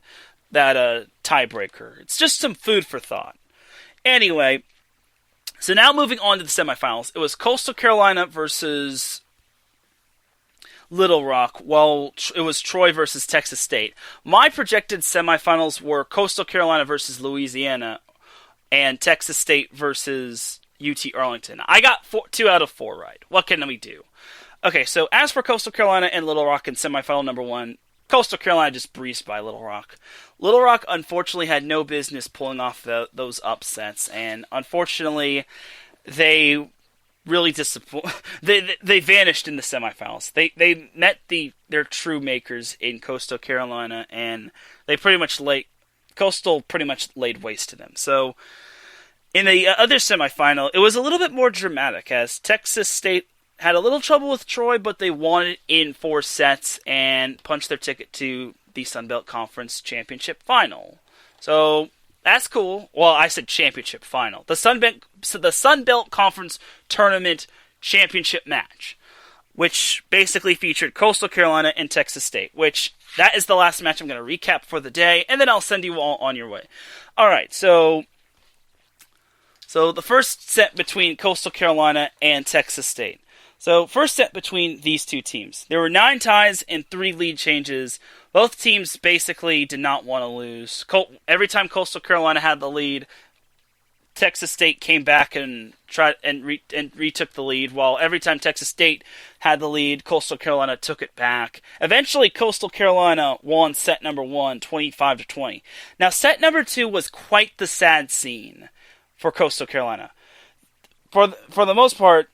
tiebreaker. It's just some food for thought. Anyway, so now moving on to the semifinals. It was Coastal Carolina versus Little Rock, while it was Troy versus Texas State. My projected semifinals were Coastal Carolina versus Louisiana and Texas State versus UT Arlington. I got 2 out of 4 right. What can we do? Okay, so as for Coastal Carolina and Little Rock in semifinal number 1, Coastal Carolina just breezed by Little Rock. Little Rock, unfortunately, had no business pulling off those upsets, and unfortunately, they really they vanished in the semifinals. They met their true makers in Coastal Carolina, and Coastal pretty much laid waste to them. So in the other semifinal, it was a little bit more dramatic, as Texas State had a little trouble with Troy, but they won it in 4 sets and punched their ticket to the Sun Belt Conference Championship Final. So that's cool. Well, I said championship final. The Sun Belt Conference Tournament Championship match, which basically featured Coastal Carolina and Texas State, which that is the last match I'm going to recap for the day, and then I'll send you all on your way. All right, so So the first set between Coastal Carolina and Texas State. So first set between these two teams. There were 9 ties and 3 lead changes. Both teams basically did not want to lose. Every time Coastal Carolina had the lead, Texas State came back and retook the lead, while every time Texas State had the lead, Coastal Carolina took it back. Eventually, Coastal Carolina won set number 1, 25-20. Now, set number 2 was quite the sad scene for Coastal Carolina. For the most part,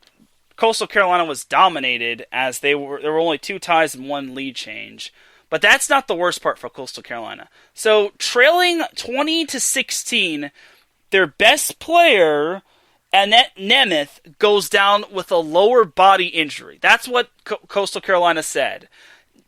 Coastal Carolina was dominated as there were only 2 ties and 1 lead change. But that's not the worst part for Coastal Carolina. So, trailing 20-16, their best player, Annette Nemeth, goes down with a lower body injury. That's what Coastal Carolina said.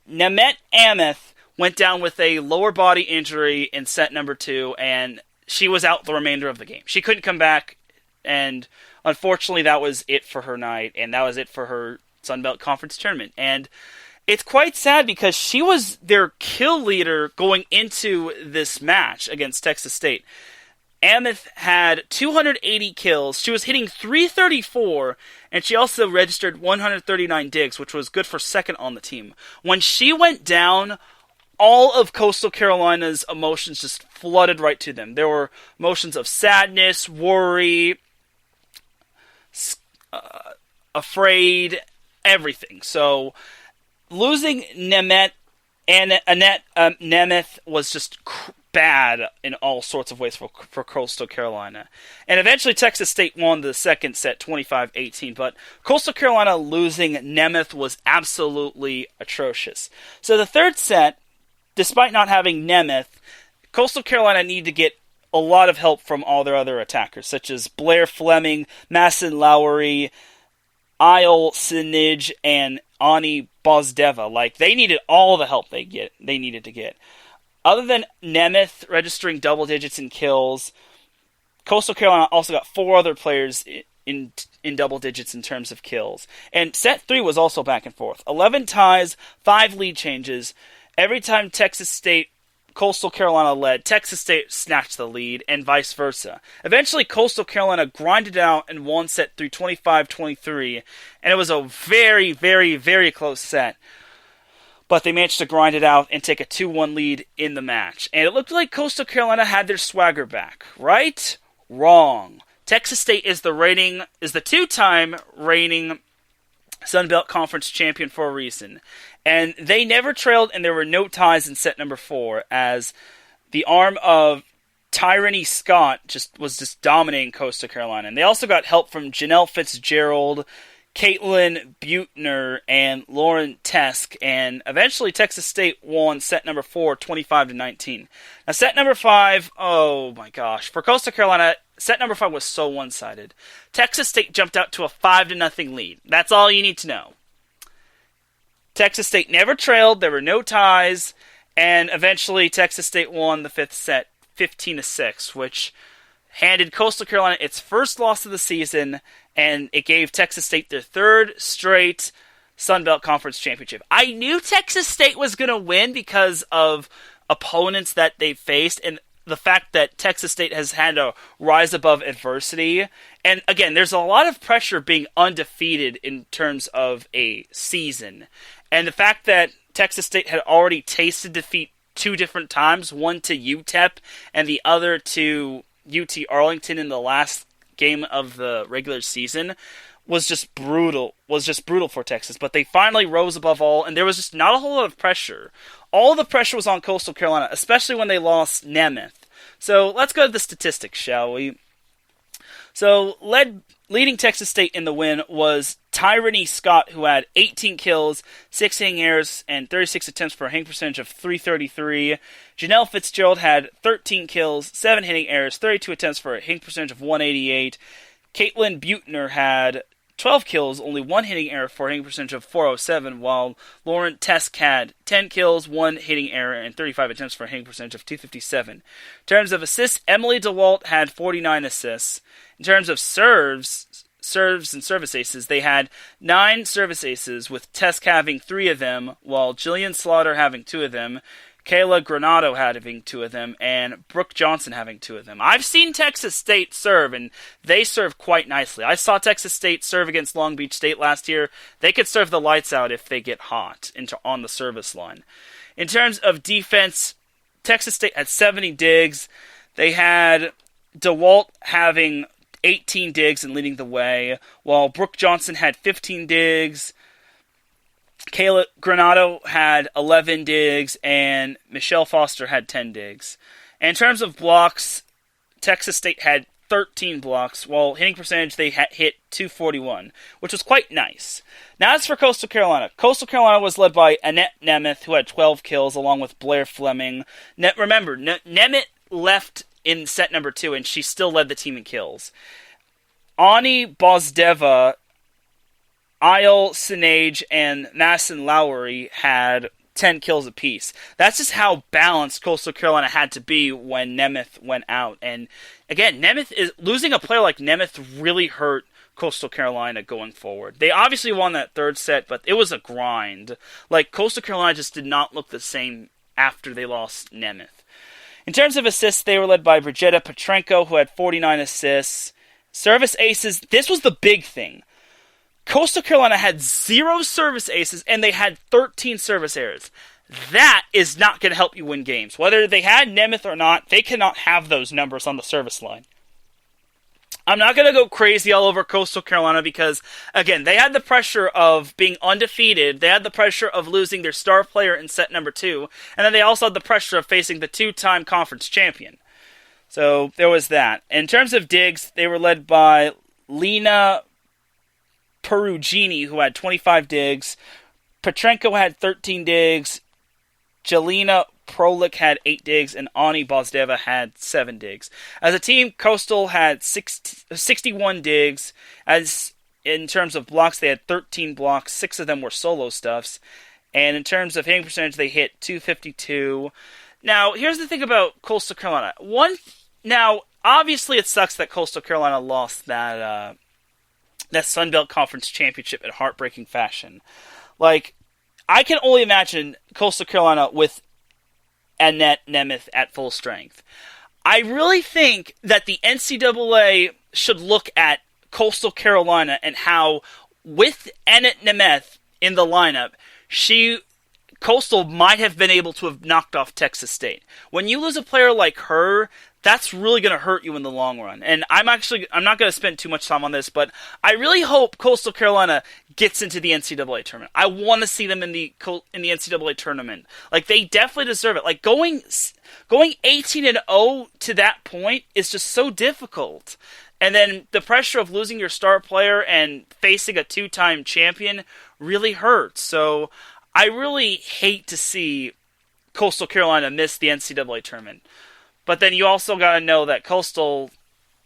Nemeth Ameth went down with a lower body injury in set number 2, and she was out the remainder of the game. She couldn't come back, and unfortunately that was it for her night, and that was it for her Sun Belt Conference tournament. And it's quite sad because she was their kill leader going into this match against Texas State. Ameth had 280 kills. She was hitting .334, and she also registered 139 digs, which was good for second on the team. When she went down, all of Coastal Carolina's emotions just flooded right to them. There were emotions of sadness, worry, afraid, everything. So losing Annette Nemeth was just bad in all sorts of ways for Coastal Carolina. And eventually Texas State won the second set 25-18, but Coastal Carolina losing Nemeth was absolutely atrocious. So the third set, despite not having Nemeth, Coastal Carolina needed to get a lot of help from all their other attackers, such as Blair Fleming, Masson Lowry, Isle Sinige, and Ani Bozdeva. Like, they needed all the help they needed to get. Other than Nemeth registering double digits in kills, Coastal Carolina also got 4 other players in double digits in terms of kills. And set 3 was also back and forth. 11 ties, 5 lead changes. Every time Coastal Carolina led, Texas State snatched the lead, and vice versa. Eventually, Coastal Carolina grinded out and won set 3 25-23, and it was a very, very, very close set. But they managed to grind it out and take a 2-1 lead in the match. And it looked like Coastal Carolina had their swagger back. Right? Wrong. Texas State is the 2-time reigning Sun Belt Conference champion for a reason. And they never trailed, and there were no ties in set number 4, as the arm of Tyrone Scott was dominating Coastal Carolina. And they also got help from Janelle Fitzgerald, Caitlin Butner, and Lauren Tesk, and eventually Texas State won set number 4, 25-19. Now, set number 5, oh my gosh, for Coastal Carolina, set number 5 was so one-sided. Texas State jumped out to a 5-0 lead. That's all you need to know. Texas State never trailed, there were no ties, and eventually Texas State won the 5th set, 15-6, which handed Coastal Carolina its first loss of the season, and it gave Texas State their 3rd straight Sun Belt Conference championship. I knew Texas State was going to win because of opponents that they faced, and the fact that Texas State has had to rise above adversity. And again, there's a lot of pressure being undefeated in terms of a season. And the fact that Texas State had already tasted defeat 2 different times, one to UTEP and the other to UT Arlington in the last game of the regular season, was just brutal for Texas. But they finally rose above all, and there was just not a whole lot of pressure. All the pressure was on Coastal Carolina, especially when they lost Nemeth. So let's go to the statistics, shall we? So leading Texas State in the win was Tyrone Scott, who had 18 kills, 6 hitting errors, and 36 attempts for a hitting percentage of .333. Janelle Fitzgerald had 13 kills, 7 hitting errors, 32 attempts for a hitting percentage of .188. Caitlin Butner had 12 kills, only 1 hitting error for a hitting percentage of .407, while Lauren Tesk had 10 kills, 1 hitting error, and 35 attempts for a hitting percentage of .257. In terms of assists, Emily DeWalt had 49 assists. In terms of serves and service aces, they had 9 service aces, with Tesk having 3 of them, while Jillian Slaughter having 2 of them. Kayla Granado having 2 of them, and Brooke Johnson having 2 of them. I've seen Texas State serve, and they serve quite nicely. I saw Texas State serve against Long Beach State last year. They could serve the lights out if they get hot on the service line. In terms of defense, Texas State had 70 digs. They had DeWalt having 18 digs and leading the way, while Brooke Johnson had 15 digs. Kayla Granado had 11 digs, and Michelle Foster had 10 digs. And in terms of blocks, Texas State had 13 blocks, while hitting percentage they hit .241, which was quite nice. Now as for Coastal Carolina. Coastal Carolina was led by Annette Nemeth, who had 12 kills, along with Blair Fleming. Remember, Nemeth left in set number 2, and she still led the team in kills. Ani Bozdeva, Isle Sinage, and Madison Lowry had 10 kills apiece. That's just how balanced Coastal Carolina had to be when Nemeth went out. And again, losing a player like Nemeth really hurt Coastal Carolina going forward. They obviously won that 3rd set, but it was a grind. Like, Coastal Carolina just did not look the same after they lost Nemeth. In terms of assists, they were led by Brigetta Petrenko, who had 49 assists. Service aces, this was the big thing. Coastal Carolina had 0 service aces, and they had 13 service errors. That is not going to help you win games. Whether they had Nemeth or not, they cannot have those numbers on the service line. I'm not going to go crazy all over Coastal Carolina because, again, they had the pressure of being undefeated. They had the pressure of losing their star player in set number 2. And then they also had the pressure of facing the 2-time conference champion. So there was that. In terms of digs, they were led by Lena Perugini, who had 25 digs. Petrenko had 13 digs. Jelena Prolik had 8 digs, and Ani Bozdeva had 7 digs. As a team, Coastal had 61 digs. As in terms of blocks, they had 13 blocks. 6 of them were solo stuffs. And in terms of hitting percentage, they hit .252. Now, here's the thing about Coastal Carolina. Now, obviously it sucks that Coastal Carolina lost that Sun Belt Conference championship in heartbreaking fashion. Like, I can only imagine Coastal Carolina with Annette Nemeth at full strength. I really think that the NCAA should look at Coastal Carolina and how, with Annette Nemeth in the lineup, Coastal might have been able to have knocked off Texas State. When you lose a player like her, that's really going to hurt you in the long run. And I'm not going to spend too much time on this, but I really hope Coastal Carolina gets into the NCAA tournament. I want to see them in the NCAA tournament. Like, they definitely deserve it. Like, going 18-0 to that point is just so difficult. And then the pressure of losing your star player and facing a 2-time champion really hurts. So I really hate to see Coastal Carolina miss the NCAA tournament. But then you also got to know that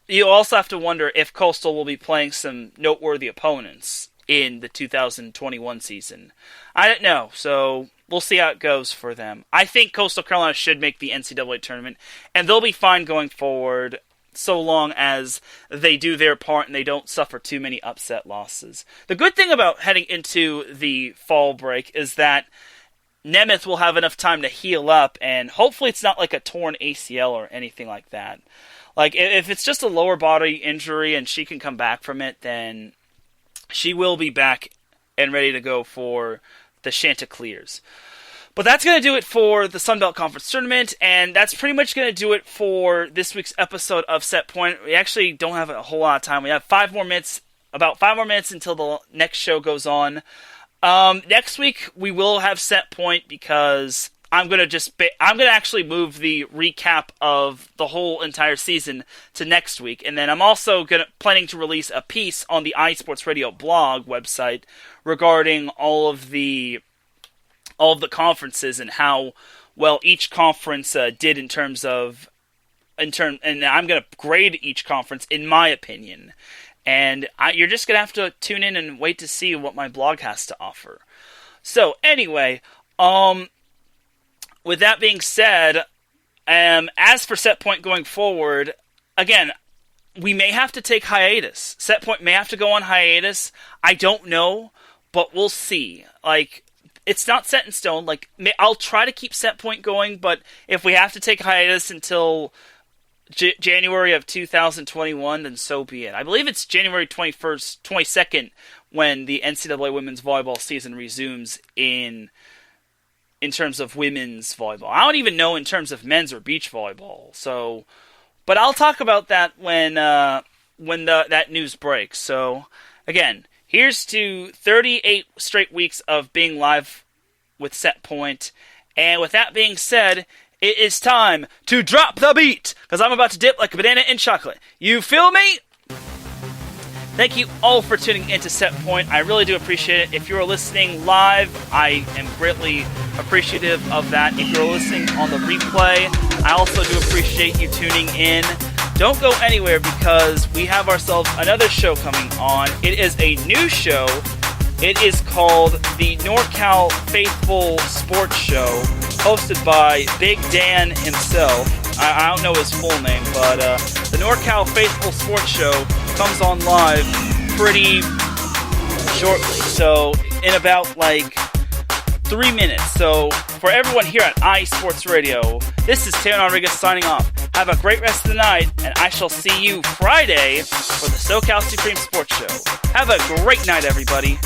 you also have to wonder if Coastal will be playing some noteworthy opponents in the 2021 season. I don't know, so we'll see how it goes for them. I think Coastal Carolina should make the NCAA tournament, and they'll be fine going forward so long as they do their part and they don't suffer too many upset losses. The good thing about heading into the fall break is that Nemeth will have enough time to heal up, and hopefully it's not like a torn ACL or anything like that. Like, if it's just a lower body injury and she can come back from it, then she will be back and ready to go for the Chanticleers. But that's going to do it for the Sun Belt Conference Tournament, and that's pretty much going to do it for this week's episode of Set Point. We actually don't have a whole lot of time. We have about 5 more minutes until the next show goes on. Next week we will have Set Point because I'm gonna actually move the recap of the whole entire season to next week, and then I'm also planning to release a piece on the iSports Radio blog website regarding all of the conferences and how well each conference did and I'm gonna grade each conference in my opinion. And you're just going to have to tune in and wait to see what my blog has to offer. So, anyway, with that being said, as for Set Point going forward, again, we may have to take hiatus. Set Point may have to go on hiatus. I don't know, but we'll see. Like, it's not set in stone. Like, I'll try to keep Set Point going, but if we have to take a hiatus until January of 2021, then so be it. I believe it's January 21st, 22nd when the NCAA women's volleyball season resumes in terms of women's volleyball. I don't even know in terms of men's or beach volleyball. So, but I'll talk about that when that news breaks. So, again, here's to 38 straight weeks of being live with Set Point. And with that being said, it is time to drop the beat, because I'm about to dip like a banana in chocolate. You feel me? Thank you all for tuning into Set Point. I really do appreciate it. If you're listening live, I am greatly appreciative of that. If you're listening on the replay, I also do appreciate you tuning in. Don't go anywhere, because we have ourselves another show coming on. It is a new show. It is called the NorCal Faithful Sports Show, hosted by Big Dan himself. I don't know his full name, but the NorCal Faithful Sports Show comes on live pretty shortly. So in about 3 minutes. So for everyone here at iSports Radio, this is Teran Rodriguez signing off. Have a great rest of the night, and I shall see you Friday for the SoCal Supreme Sports Show. Have a great night, everybody.